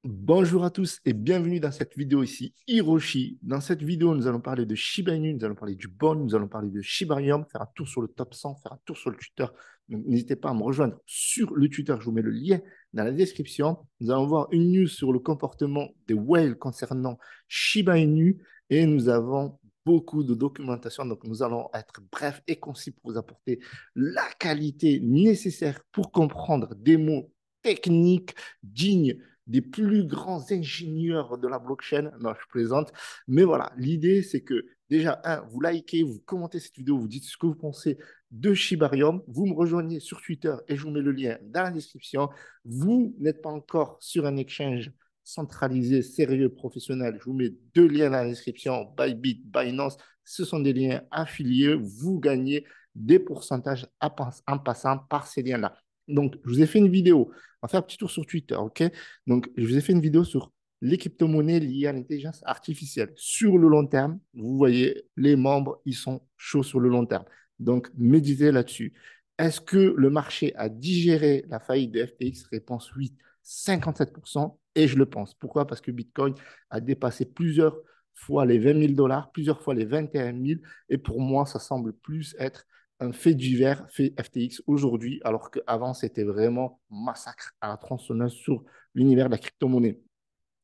Bonjour à tous et bienvenue dans cette vidéo ici, Hiroshi. Dans cette vidéo, nous allons parler de Shiba Inu, nous allons parler du Bon, nous allons parler de Shibarium, faire un tour sur le top 100, faire un tour sur le Twitter. Donc, n'hésitez pas à me rejoindre sur le Twitter, je vous mets le lien dans la description. Nous allons voir une news sur le comportement des whales concernant Shiba Inu et nous avons beaucoup de documentation. Donc, nous allons être bref et concis pour vous apporter la qualité nécessaire pour comprendre des mots techniques dignes des plus grands ingénieurs de la blockchain. Non, je plaisante. Mais voilà, l'idée, c'est que déjà, vous likez, vous commentez cette vidéo, vous dites ce que vous pensez de Shibarium. Vous me rejoignez sur Twitter et je vous mets le lien dans la description. Vous n'êtes pas encore sur un exchange centralisé, sérieux, professionnel. Je vous mets deux liens dans la description, Bybit, Binance. Ce sont des liens affiliés. Vous gagnez des pourcentages en passant par ces liens-là. Donc, je vous ai fait une vidéo. On va faire un petit tour sur Twitter, OK? Donc, je vous ai fait une vidéo sur les crypto-monnaies liées à l'intelligence artificielle. Sur le long terme, vous voyez, les membres, ils sont chauds sur le long terme. Donc, méditez là-dessus. Est-ce que le marché a digéré la faillite de FTX? Réponse oui, 57%. Et je le pense. Pourquoi? Parce que Bitcoin a dépassé plusieurs fois les 20 000 dollars, plusieurs fois les 21 000. Et pour moi, ça semble plus être un fait divers, fait FTX aujourd'hui, alors qu'avant, c'était vraiment massacre à la tronçonneuse sur l'univers de la crypto-monnaie.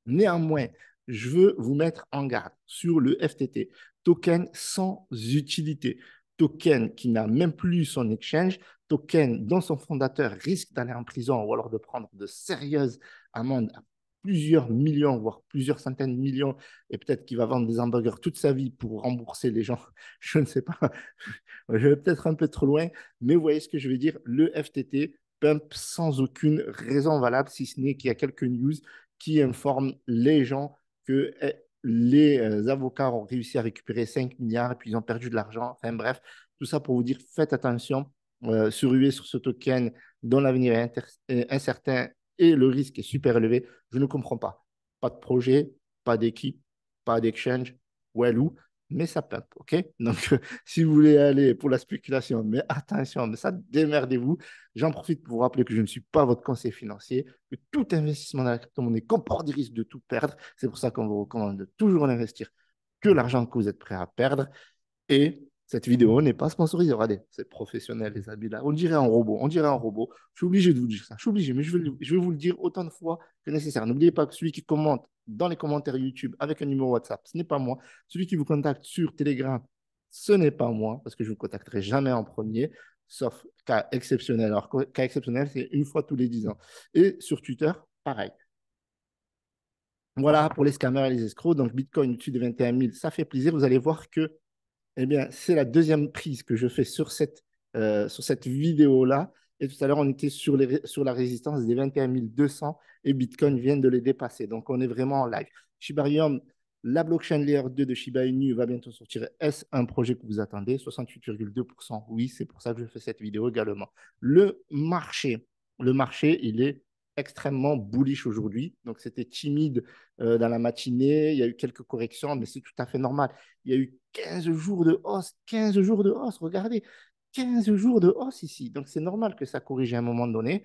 Néanmoins, je veux vous mettre en garde sur le FTT, token sans utilité, token qui n'a même plus son exchange, token dont son fondateur risque d'aller en prison ou alors de prendre de sérieuses amendes à plusieurs millions, voire plusieurs centaines de millions, et peut-être qu'il va vendre des hamburgers toute sa vie pour rembourser les gens. Je ne sais pas, je vais peut-être un peu trop loin, mais vous voyez ce que je veux dire. Le FTT pump sans aucune raison valable, si ce n'est qu'il y a quelques news qui informent les gens que les avocats ont réussi à récupérer 5 milliards et puis ils ont perdu de l'argent. Enfin bref, tout ça pour vous dire, faites attention, se ruer sur ce token dont l'avenir est incertain et le risque est super élevé. Je ne comprends pas. Pas de projet, pas d'équipe, pas d'exchange, well, mais ça pump, OK? Donc, si vous voulez aller pour la spéculation, mais attention, mais ça, démerdez-vous. J'en profite pour vous rappeler que je ne suis pas votre conseiller financier, que tout investissement dans la crypto-monnaie comporte des risques de tout perdre. C'est pour ça qu'on vous recommande de toujours n'investir que l'argent que vous êtes prêt à perdre. Et cette vidéo n'est pas sponsorisée. Regardez, c'est professionnel, les habits là. On dirait un robot. On dirait un robot. Je suis obligé de vous dire ça. Je suis obligé, mais je vais vous le dire autant de fois que nécessaire. N'oubliez pas que celui qui commente dans les commentaires YouTube avec un numéro WhatsApp, ce n'est pas moi. Celui qui vous contacte sur Telegram, ce n'est pas moi, parce que je ne vous contacterai jamais en premier, sauf cas exceptionnel. Alors, cas exceptionnel, c'est une fois tous les 10 ans. Et sur Twitter, pareil. Voilà pour les scammers et les escrocs. Donc, Bitcoin au-dessus de 21 000, ça fait plaisir. Vous allez voir que eh bien, c'est la deuxième prise que je fais sur cette vidéo-là. Et tout à l'heure, on était sur la résistance des 21 200 et Bitcoin vient de les dépasser. Donc, on est vraiment en live. Shibarium, la blockchain Layer 2 de Shiba Inu va bientôt sortir. Est-ce un projet que vous attendez? 68,2%. Oui, c'est pour ça que je fais cette vidéo également. Le marché, il est extrêmement bullish aujourd'hui. Donc, c'était timide dans la matinée. Il y a eu quelques corrections, mais c'est tout à fait normal. Il y a eu 15 jours de hausse, 15 jours de hausse, regardez, 15 jours de hausse ici. Donc, c'est normal que ça corrige à un moment donné.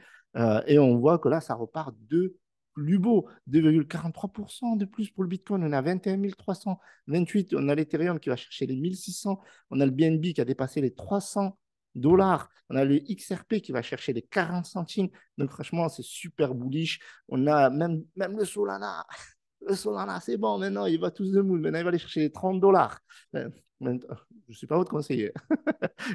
Et on voit que là, ça repart de plus beau, 2,43% de plus pour le Bitcoin. On a 21 328. On a l'Ethereum qui va chercher les 1600. On a le BNB qui a dépassé les 300 dollars. On a le XRP qui va chercher les 40 centimes. Donc, franchement, c'est super bullish. On a même le Solana. Le Solana, c'est bon, maintenant, il va tous de moule. Maintenant, il va aller chercher les 30 dollars. Je ne suis pas votre conseiller.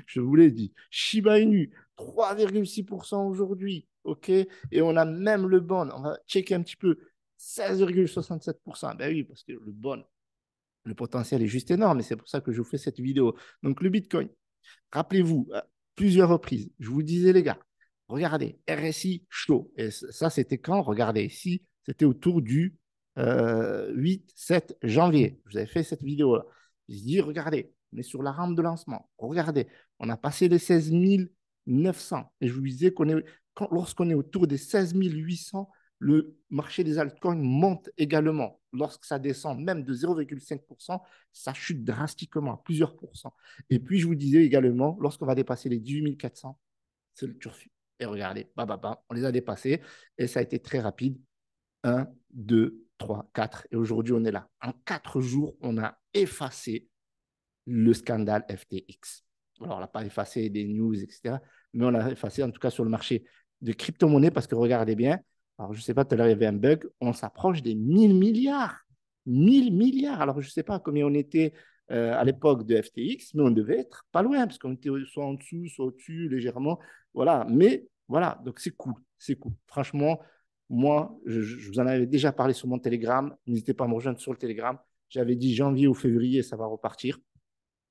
Je vous l'ai dit. Shiba Inu, 3,6% aujourd'hui. OK? Et on a même le bon. On va checker un petit peu. 16,67%. Ben oui, parce que le bon, le potentiel est juste énorme. Et c'est pour ça que je vous fais cette vidéo. Donc, le Bitcoin, rappelez-vous, plusieurs reprises, je vous disais, les gars, regardez, RSI chaud. Et ça, c'était quand? Regardez ici, c'était autour du 8-7 janvier. Je vous avais fait cette vidéo-là. Je dis, regardez, on est sur la rampe de lancement. Regardez, on a passé les 16 900. Et je vous disais lorsqu'on est autour des 16 800, le marché des altcoins monte également. Lorsque ça descend même de 0,5%, ça chute drastiquement, à plusieurs pourcents. Et puis, je vous disais également, lorsqu'on va dépasser les 18 400, c'est le turfu. Et regardez, bah, on les a dépassés et ça a été très rapide. Un, 2, 3, 4. Et aujourd'hui, on est là. En 4 jours, on a effacé le scandale FTX. Alors, on n'a pas effacé des news, etc. Mais on l'a effacé, en tout cas, sur le marché de crypto-monnaie, parce que regardez bien, alors je ne sais pas, tout à l'heure, il y avait un bug, on s'approche des 1000 milliards. 1000 milliards. Alors, je ne sais pas combien on était à l'époque de FTX, mais on devait être pas loin, parce qu'on était soit en dessous, soit au-dessus, légèrement. Voilà. Mais voilà, donc c'est cool. C'est cool. Franchement, moi, je vous en avais déjà parlé sur mon Telegram. N'hésitez pas à me rejoindre sur le Telegram. J'avais dit janvier ou février, ça va repartir.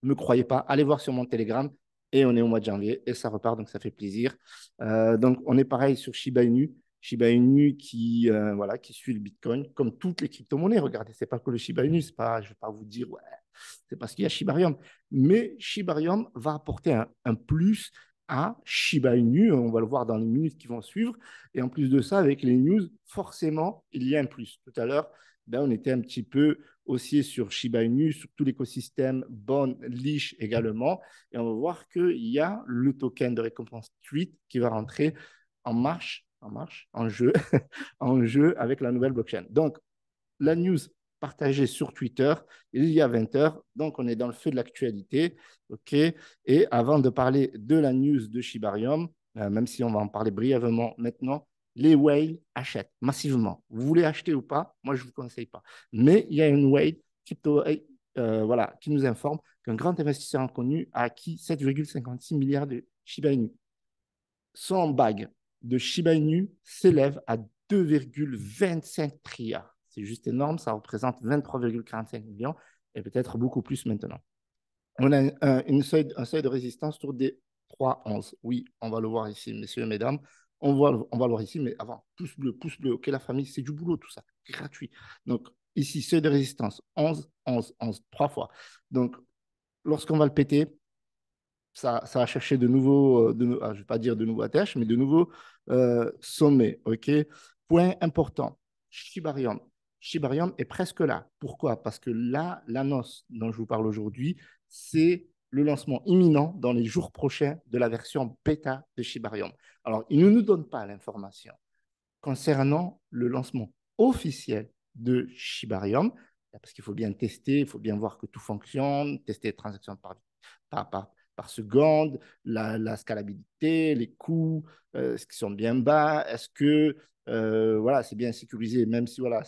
Ne me croyez pas, allez voir sur mon Telegram et on est au mois de janvier et ça repart, donc ça fait plaisir. Donc, on est pareil sur Shiba Inu. Shiba Inu qui, voilà, qui suit le Bitcoin, comme toutes les crypto-monnaies. Regardez, c'est pas que le Shiba Inu, c'est pas, je ne vais pas vous dire, ouais, c'est parce qu'il y a Shibarium. Mais Shibarium va apporter un plus à Shiba Inu. On va le voir dans les minutes qui vont suivre. Et en plus de ça, avec les news, forcément, il y a un plus. Tout à l'heure, ben, on était un petit peu aussi sur Shiba Inu, sur tout l'écosystème Bon, Leash également. Et on va voir qu'il y a le token de récompense Tweet qui va rentrer en jeu, en jeu avec la nouvelle blockchain. Donc, la news partagée sur Twitter il y a 20 heures. Donc, on est dans le feu de l'actualité. OK. Et avant de parler de la news de Shibarium, même si on va en parler brièvement maintenant, les whales achètent massivement. Vous voulez acheter ou pas? Moi, je ne vous conseille pas. Mais il y a une whale voilà, qui nous informe qu'un grand investisseur inconnu a acquis 7,56 milliards de Shiba Inu. Son bag de Shiba Inu s'élève à 2,25 trilliards. C'est juste énorme, ça représente 23,45 millions et peut-être beaucoup plus maintenant. On a un seuil de résistance autour des 3,11. Oui, on va le voir ici, messieurs et mesdames. On va le voir ici, mais avant, pouce bleu. OK, la famille, c'est du boulot, tout ça, gratuit. Donc, ici, seuil de résistance, 11, 11, 11, 3 fois. Donc, lorsqu'on va le péter, ça va chercher de nouveaux, je ne vais pas dire de nouveaux attaches, mais de nouveaux sommets. OK? Point important, Shibarium. Shibarium est presque là. Pourquoi? Parce que là, l'annonce dont je vous parle aujourd'hui, c'est le lancement imminent dans les jours prochains de la version bêta de Shibarium. Alors, il ne nous donne pas l'information concernant le lancement officiel de Shibarium, parce qu'il faut bien tester, il faut bien voir que tout fonctionne, tester les transactions par seconde, la scalabilité, les coûts, est-ce qu'ils sont bien bas, est-ce que voilà, c'est bien sécurisé, même si voilà,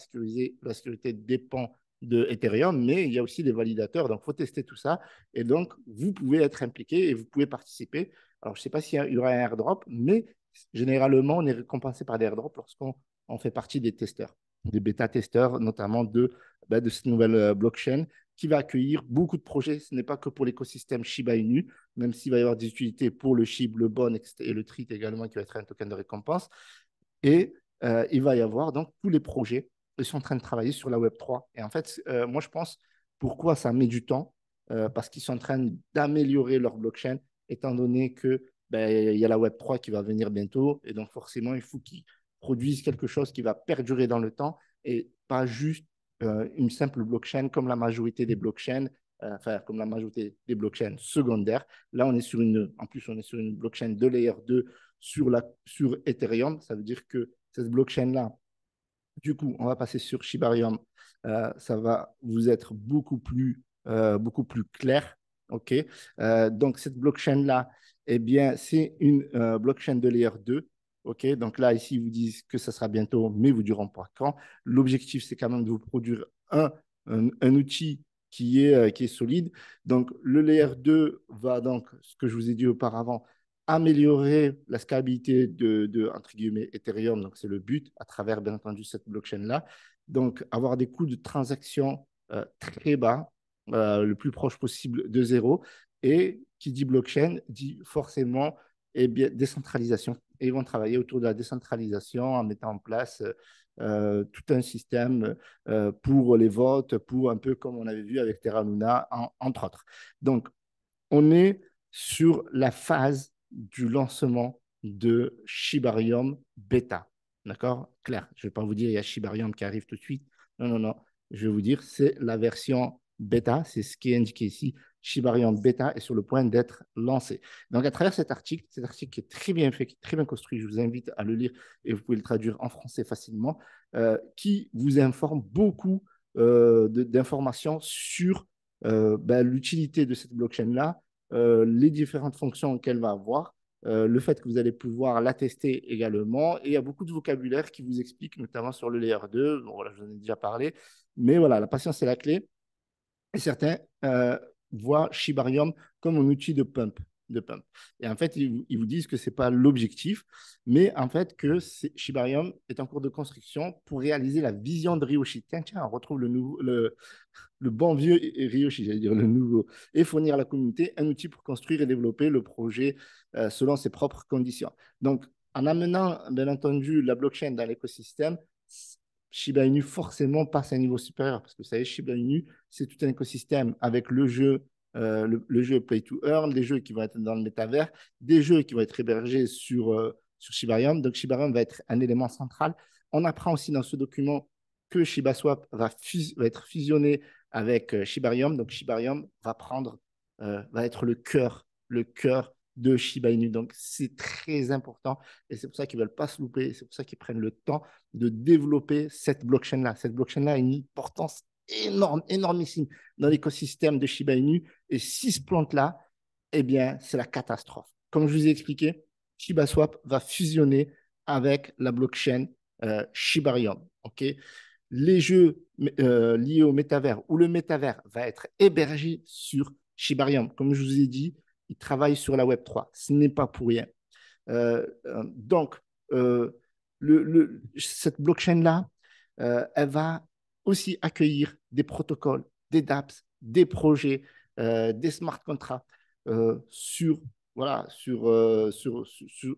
la sécurité dépend de Ethereum, mais il y a aussi des validateurs, donc il faut tester tout ça. Et donc, vous pouvez être impliqué et vous pouvez participer. Alors, je ne sais pas s'il y aura un airdrop, mais généralement, on est récompensé par des airdrops lorsqu'on fait partie des testeurs, des bêta-testeurs, notamment de cette nouvelle blockchain qui va accueillir beaucoup de projets. Ce n'est pas que pour l'écosystème Shiba Inu, même s'il va y avoir des utilités pour le SHIB, le BON et le TRIT également, qui va être un token de récompense. Et il va y avoir donc tous les projets. Ils sont en train de travailler sur la Web3. Et en fait, moi, je pense pourquoi ça met du temps, parce qu'ils sont en train d'améliorer leur blockchain, étant donné que il y a la Web3 qui va venir bientôt. Et donc, forcément, il faut qu'ils produisent quelque chose qui va perdurer dans le temps et pas juste une simple blockchain comme la majorité des blockchains, enfin, comme la majorité des blockchains secondaires. Là, en plus, on est sur une blockchain de layer 2 sur Ethereum. Ça veut dire que cette blockchain-là, du coup, on va passer sur Shibarium. Ça va vous être beaucoup plus clair. OK. Donc, cette blockchain-là, eh bien, c'est une blockchain de layer 2. OK. Donc là, ici, ils vous disent que ça sera bientôt, mais vous ne diront pas quand. L'objectif, c'est quand même de vous produire un outil qui est solide. Donc, le layer 2 va donc, ce que je vous ai dit auparavant, améliorer la scalabilité entre guillemets, Ethereum. Donc, c'est le but à travers, bien entendu, cette blockchain-là. Donc, avoir des coûts de transaction très bas, le plus proche possible de zéro. Et qui dit blockchain dit forcément bien, décentralisation. Et ils vont travailler autour de la décentralisation en mettant en place tout un système pour les votes, pour un peu comme on avait vu avec Terra Luna, entre autres. Donc, on est sur la phase du lancement de Shibarium Beta. D'accord? Claire, je ne vais pas vous dire il y a Shibarium qui arrive tout de suite. Non, non, non. Je vais vous dire, c'est la version Beta. C'est ce qui est indiqué ici. Shibarium Beta est sur le point d'être lancé. Donc, à travers cet article qui est très bien fait, qui est très bien construit, je vous invite à le lire et vous pouvez le traduire en français facilement, qui vous informe beaucoup d'informations sur l'utilité de cette blockchain-là, les différentes fonctions qu'elle va avoir, le fait que vous allez pouvoir la tester également. Et il y a beaucoup de vocabulaire qui vous explique, notamment sur le layer 2. Bon, voilà, je vous en ai déjà parlé. Mais voilà, la patience est la clé. Et certains voient Shibarium comme un outil de pump. Et en fait, ils vous disent que ce n'est pas l'objectif, mais en fait que Shibarium est en cours de construction pour réaliser la vision de Ryoshi. Tiens, on retrouve le bon vieux Ryoshi, j'allais dire le nouveau, et fournir à la communauté un outil pour construire et développer le projet selon ses propres conditions. Donc, en amenant, bien entendu, la blockchain dans l'écosystème, Shiba Inu forcément passe à un niveau supérieur, parce que vous savez, Shiba Inu, c'est tout un écosystème avec le jeu Play to Earn, des jeux qui vont être dans le métavers, des jeux qui vont être hébergés sur Shibarium. Donc, Shibarium va être un élément central. On apprend aussi dans ce document que ShibaSwap va être fusionné avec Shibarium. Donc, Shibarium va être le cœur de Shiba Inu. Donc, c'est très important et c'est pour ça qu'ils ne veulent pas se louper. C'est pour ça qu'ils prennent le temps de développer cette blockchain-là. Cette blockchain-là a une importance énorme, énormissime dans l'écosystème de Shiba Inu. Et si se plante là, eh bien, c'est la catastrophe. Comme je vous ai expliqué, ShibaSwap va fusionner avec la blockchain Shibarium. Okay, les jeux liés au métavers ou le métavers va être hébergé sur Shibarium. Comme je vous ai dit, ils travaillent sur la Web3. Ce n'est pas pour rien. Donc, cette blockchain-là, elle va aussi accueillir des protocoles, des dApps, des projets, des smart contracts voilà,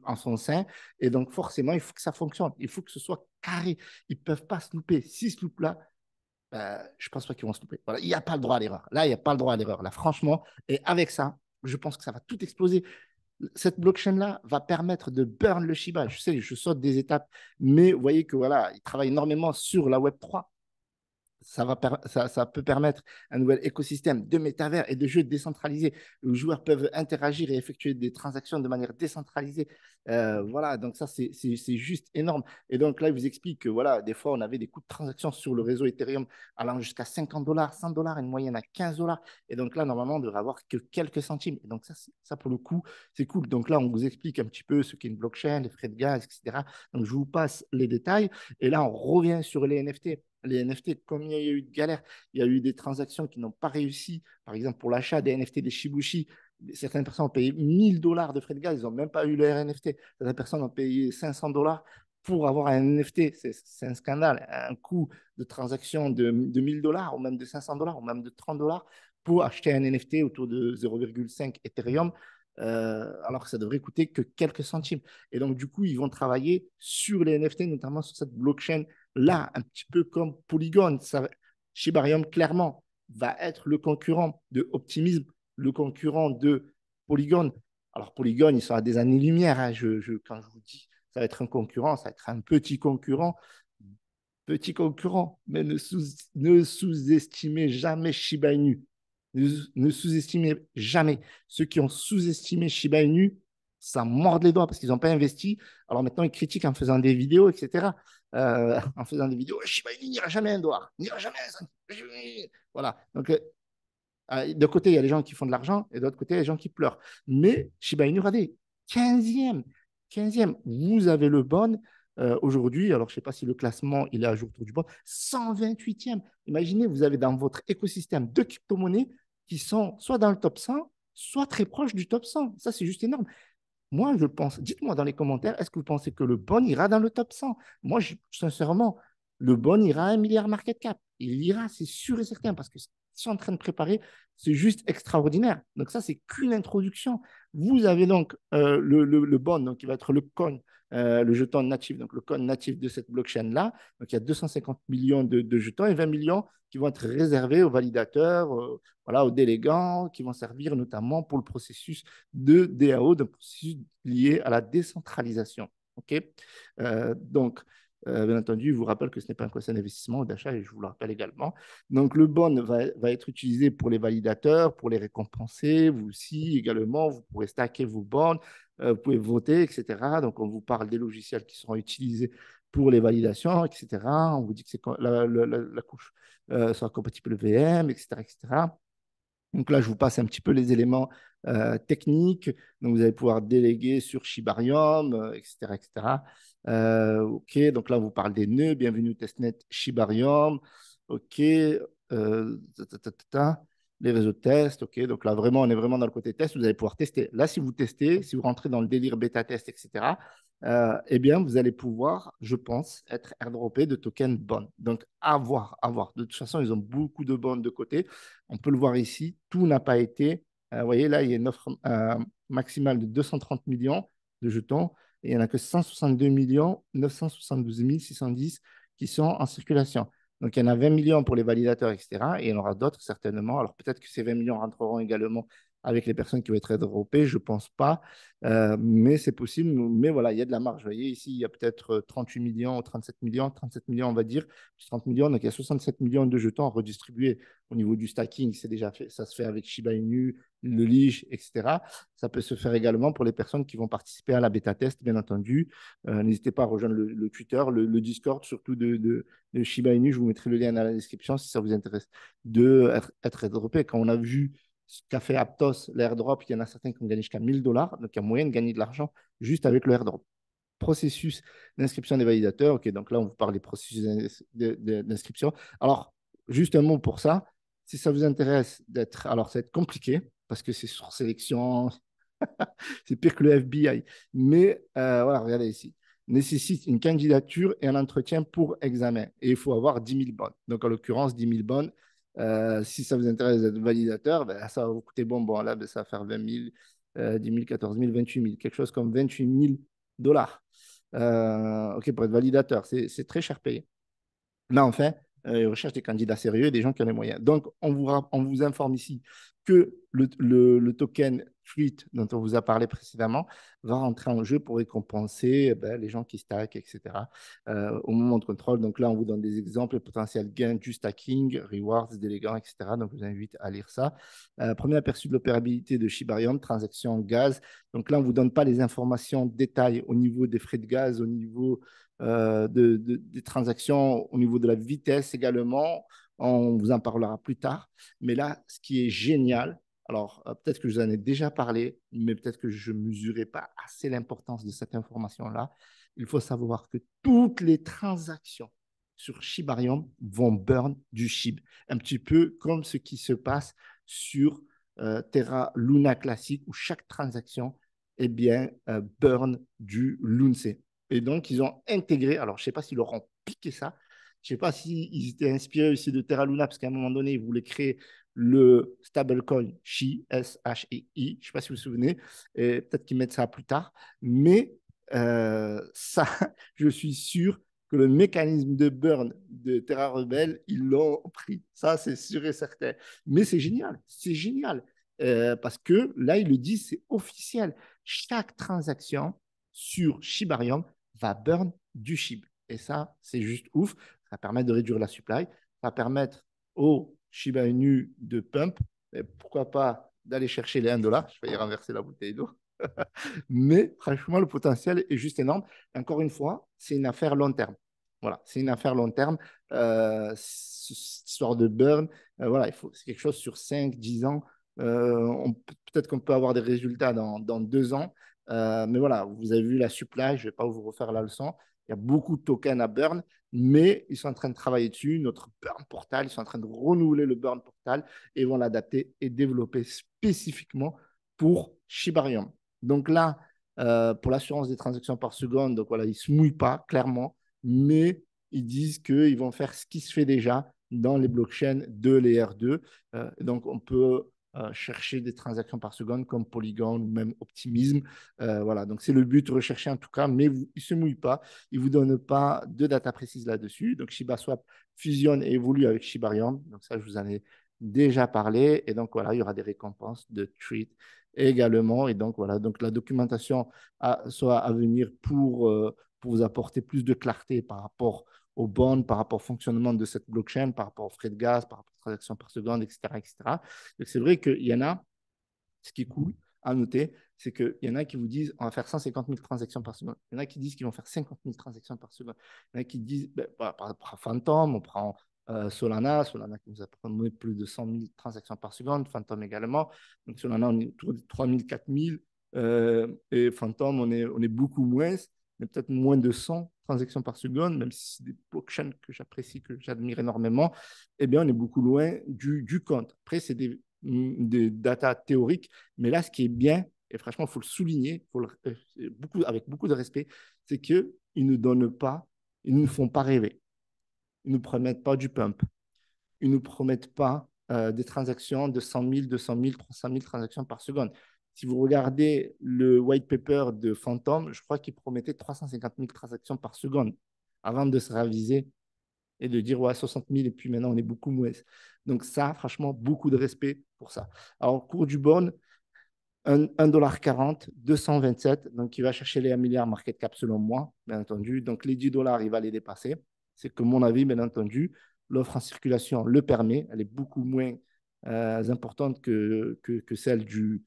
en son sein. Et donc, forcément, il faut que ça fonctionne. Il faut que ce soit carré. Ils ne peuvent pas se louper. S'ils se loupent là, je ne pense pas qu'ils vont se louper. Voilà, il n'y a pas le droit à l'erreur. Là, il n'y a pas le droit à l'erreur. Là, franchement, et avec ça, je pense que ça va tout exploser. Cette blockchain-là va permettre de burn le Shiba. Je sais, je saute des étapes, mais vous voyez que voilà, il travaille énormément sur la Web3. Ça peut permettre un nouvel écosystème de métavers et de jeux décentralisés où les joueurs peuvent interagir et effectuer des transactions de manière décentralisée. Voilà, donc ça, c'est juste énorme. Et donc là, il vous explique que voilà, des fois, on avait des coûts de transaction sur le réseau Ethereum allant jusqu'à 50 dollars, 100 dollars, une moyenne à 15 dollars. Et donc là, normalement, on devrait avoir que quelques centimes. Et donc ça pour le coup, c'est cool. Donc là, on vous explique un petit peu ce qu'est une blockchain, les frais de gaz, etc. Donc je vous passe les détails. Et là, on revient sur les NFT. Les NFT, combien il y a eu de galères. Il y a eu des transactions qui n'ont pas réussi. Par exemple, pour l'achat des NFT des Shibushi, certaines personnes ont payé 1000 dollars de frais de gaz. Ils n'ont même pas eu leur NFT. Certaines personnes ont payé 500 dollars pour avoir un NFT. C'est un scandale. Un coût de transaction de 1000 dollars ou même de 500 dollars ou même de 30 dollars pour acheter un NFT autour de 0,5 Ethereum. Alors que ça devrait coûter que quelques centimes. Et donc, du coup, ils vont travailler sur les NFT, notamment sur cette blockchain là, un petit peu comme Polygon. Shibarium, clairement, va être le concurrent de Optimism, le concurrent de Polygon. Alors, Polygon, ils sont à des années-lumière. Hein. Quand je vous dis ça va être un concurrent, ça va être un petit concurrent. Petit concurrent, mais ne sous-estimez jamais Shiba Inu. Ne sous-estimez jamais. Ceux qui ont sous-estimé Shiba Inu, ça mord les doigts parce qu'ils n'ont pas investi. Alors maintenant, ils critiquent en faisant des vidéos, etc. En faisant des vidéos, Shiba Inu n'ira jamais un dollar, n'ira jamais un centime. Voilà. Donc, d'un côté, il y a les gens qui font de l'argent et de l'autre côté, il y a les gens qui pleurent. Mais Shiba Inu, regardez, 15e, 15e, vous avez le bon aujourd'hui. Alors, je ne sais pas si le classement il est à jour autour du bon, 128e. Imaginez, vous avez dans votre écosystème deux crypto-monnaies qui sont soit dans le top 100, soit très proches du top 100. Ça, c'est juste énorme. Moi, je pense, dites-moi dans les commentaires, est-ce que vous pensez que le bon ira dans le top 100? Moi, sincèrement, le bon ira à 1 milliard market cap. Il ira, c'est sûr et certain, parce que ce qu'ils sont en train de préparer, c'est juste extraordinaire. Donc ça, c'est qu'une introduction. Vous avez donc le bon, donc qui va être le coin, le jeton natif, donc le coin natif de cette blockchain-là. Donc il y a 250 millions de jetons et 20 millions qui vont être réservés aux validateurs, voilà, aux délégants, qui vont servir notamment pour le processus de DAO, d'un processus lié à la décentralisation. Okay, donc, Bien entendu, je vous rappelle que ce n'est pas un conseil d'investissement ou d'achat, et je vous le rappelle également. Donc, le bon va être utilisé pour les validateurs, pour les récompenser. Vous aussi, également, vous pourrez stacker vos bonnes, vous pouvez voter, etc. Donc, on vous parle des logiciels qui seront utilisés pour les validations, etc. On vous dit que c'est la couche sera compatible VM, etc., etc. Donc là, je vous passe un petit peu les éléments techniques. Donc, vous allez pouvoir déléguer sur Shibarium, etc., etc. OK, donc là, on vous parle des nœuds. Bienvenue au testnet Shibarium. OK, les réseaux de test. OK, donc là, vraiment, on est vraiment dans le côté test. Vous allez pouvoir tester. Là, si vous testez, si vous rentrez dans le délire bêta test, etc., eh bien, vous allez pouvoir, je pense, être airdroppé de tokens bonnes. Donc, à voir, à voir. De toute façon, ils ont beaucoup de bonnes de côté. On peut le voir ici, tout n'a pas été. Vous voyez, là, il y a une offre maximale de 230 millions de jetons et il n'y en a que 162 millions 972 610 qui sont en circulation. Donc, il y en a 20 millions pour les validateurs, etc. Et il y en aura d'autres, certainement. Alors, peut-être que ces 20 millions rentreront également avec les personnes qui vont être droppées. Je ne pense pas. Mais c'est possible. Mais voilà, il y a de la marge. Vous voyez, ici, il y a peut-être 38 millions, 37 millions, on va dire, plus 30 millions. Donc, il y a 67 millions de jetons redistribués au niveau du stacking. C'est déjà fait. Ça se fait avec Shiba Inu, le Lige, etc. Ça peut se faire également pour les personnes qui vont participer à la bêta test, bien entendu. N'hésitez pas à rejoindre le Twitter, le Discord, surtout de Shiba Inu. Je vous mettrai le lien dans la description si ça vous intéresse de être airdroppé. Quand on a vu ce qu'a fait Aptos, l'airdrop, il y en a certains qui ont gagné jusqu'à 1000 $. Donc, il y a moyen de gagner de l'argent juste avec le airdrop. Processus d'inscription des validateurs. OK, donc là, on vous parle des processus d'inscription. Alors, juste un mot pour ça. Si ça vous intéresse d'être. Alors, ça va être compliqué parce que c'est sur sélection. C'est pire que le FBI. Mais voilà, regardez ici. Nécessite une candidature et un entretien pour examen. Et il faut avoir 10 000 bonnes. Donc, en l'occurrence, 10 000 bonnes. Si ça vous intéresse d'être validateur, ben, ça va vous coûter bonbon. Là, ben, ça va faire 20 000, 10 000, 14 000, 28 000. Quelque chose comme 28 000 dollars. OK, pour être validateur, c'est très cher payé. Mais enfin, ils recherchent des candidats sérieux et des gens qui ont les moyens. Donc, on vous informe ici que le token Treat dont on vous a parlé précédemment va rentrer en jeu pour récompenser les gens qui stackent, etc. Au moment de contrôle. Donc là, on vous donne des exemples, potentiels gains du stacking, rewards, délégants, etc. Donc, je vous invite à lire ça. Premier aperçu de l'opérabilité de Shibarium, transaction gaz. Donc là, on ne vous donne pas les informations détails au niveau des frais de gaz, au niveau des transactions, au niveau de la vitesse également. On vous en parlera plus tard. Mais là, ce qui est génial, alors peut-être que je vous en ai déjà parlé, mais peut-être que je ne mesurais pas assez l'importance de cette information-là. Il faut savoir que toutes les transactions sur Shibarium vont burn du SHIB. Un petit peu comme ce qui se passe sur Terra Luna classique, où chaque transaction bien, burn du LUNC. Et donc, ils ont intégré, alors je ne sais pas s'ils leur ont piqué ça, je ne sais pas s'ils étaient inspirés aussi de Terra Luna, parce qu'à un moment donné, ils voulaient créer le stablecoin SHI, S-H-I-I, je ne sais pas si vous vous souvenez, et peut-être qu'ils mettent ça plus tard, mais ça, je suis sûr que le mécanisme de burn de Terra Rebelle, ils l'ont pris. Ça, c'est sûr et certain. Mais c'est génial, c'est génial. Parce que là, ils le disent, c'est officiel. Chaque transaction sur Shibarium va burn du SHIB. Et ça, c'est juste ouf. Ça permet de réduire la supply. Ça va permettre au Shiba Inu de pump. Et pourquoi pas d'aller chercher les 1 $. Je vais y renverser la bouteille d'eau. Mais franchement, le potentiel est juste énorme. Et encore une fois, c'est une affaire long terme. Voilà, c'est une affaire long terme. Cette histoire de burn, voilà, c'est quelque chose sur 5, 10 ans. Peut-être qu'on peut avoir des résultats dans 2 ans. Mais voilà, vous avez vu la supply, je ne vais pas vous refaire la leçon. Il y a beaucoup de tokens à burn, mais ils sont en train de travailler dessus. Notre burn portal, ils sont en train de renouveler le burn portal et vont l'adapter et développer spécifiquement pour Shibarium. Donc là, pour l'assurance des transactions par seconde, donc voilà, ils ne se mouillent pas clairement, mais ils disent qu'ils vont faire ce qui se fait déjà dans les blockchains de l'ER2. Donc, on peut chercher des transactions par seconde comme Polygon ou même Optimism. Voilà, donc c'est le but recherché en tout cas, mais ils ne se mouillent pas. Ils ne vous donnent pas de data précise là-dessus. Donc, ShibaSwap fusionne et évolue avec Shibarium. Donc, ça, je vous en ai déjà parlé. Et donc, voilà, il y aura des récompenses de Treat également. Et donc, voilà, donc la documentation soit à venir pour vous apporter plus de clarté par rapport aux bornes, par rapport au fonctionnement de cette blockchain, par rapport aux frais de gaz, par rapport aux transactions par seconde, etc. etc. Donc, c'est vrai qu'il y en a, ce qui est cool à noter, c'est qu'il y en a qui vous disent on va faire 150 000 transactions par seconde. Il y en a qui disent qu'ils vont faire 50 000 transactions par seconde. Il y en a qui disent, ben, par Phantom, on prend Solana qui nous a promis plus de 100 000 transactions par seconde, Phantom également. Donc Solana, on est autour de 3 000, 4 000. Et Phantom, on est beaucoup moins, mais peut-être moins de 100 transactions par seconde, même si c'est des blockchains que j'apprécie, que j'admire énormément. Eh bien, on est beaucoup loin du compte. Après, c'est des data théoriques, mais là, ce qui est bien, et franchement, il faut le souligner, avec beaucoup de respect, c'est qu'ils ne donnent pas, ils ne nous font pas rêver. Ils ne nous promettent pas du pump. Ils ne nous promettent pas des transactions de 100 000, 200 000, 300 000 transactions par seconde. Si vous regardez le white paper de Phantom, je crois qu'il promettait 350 000 transactions par seconde avant de se raviser et de dire ouais, 60 000 et puis maintenant on est beaucoup moins. Donc ça, franchement, beaucoup de respect pour ça. Alors, cours du bon, 1,40 $, 227. Donc, il va chercher les 1 milliard market cap selon moi, bien entendu. Donc, les 10 $, il va les dépasser. C'est que mon avis, bien entendu. L'offre en circulation le permet. Elle est beaucoup moins importante que celle du,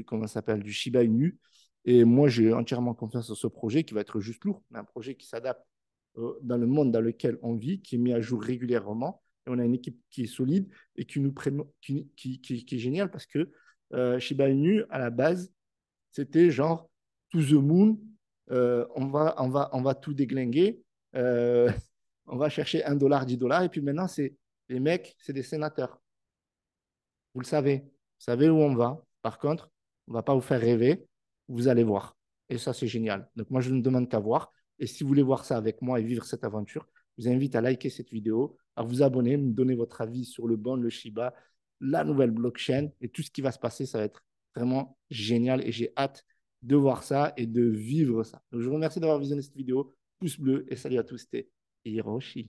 comment ça s'appelle, du Shiba Inu. Et moi, j'ai entièrement confiance en ce projet qui va être juste lourd, mais un projet qui s'adapte dans le monde dans lequel on vit, qui est mis à jour régulièrement. Et on a une équipe qui est solide et qui est géniale parce que Shiba Inu, à la base, c'était genre to the moon, on va tout déglinguer, euh, on va chercher 1 $, 10 $, et puis maintenant, les mecs, c'est des sénateurs. Vous le savez. Vous savez où on va. Par contre, on ne va pas vous faire rêver. Vous allez voir. Et ça, c'est génial. Donc, moi, je ne demande qu'à voir. Et si vous voulez voir ça avec moi et vivre cette aventure, je vous invite à liker cette vidéo, à vous abonner, me donner votre avis sur le bond, le Shiba, la nouvelle blockchain et tout ce qui va se passer. Ça va être vraiment génial et j'ai hâte de voir ça et de vivre ça. Donc, je vous remercie d'avoir visionné cette vidéo. Pouce bleu et salut à tous. C'était Hiroshi.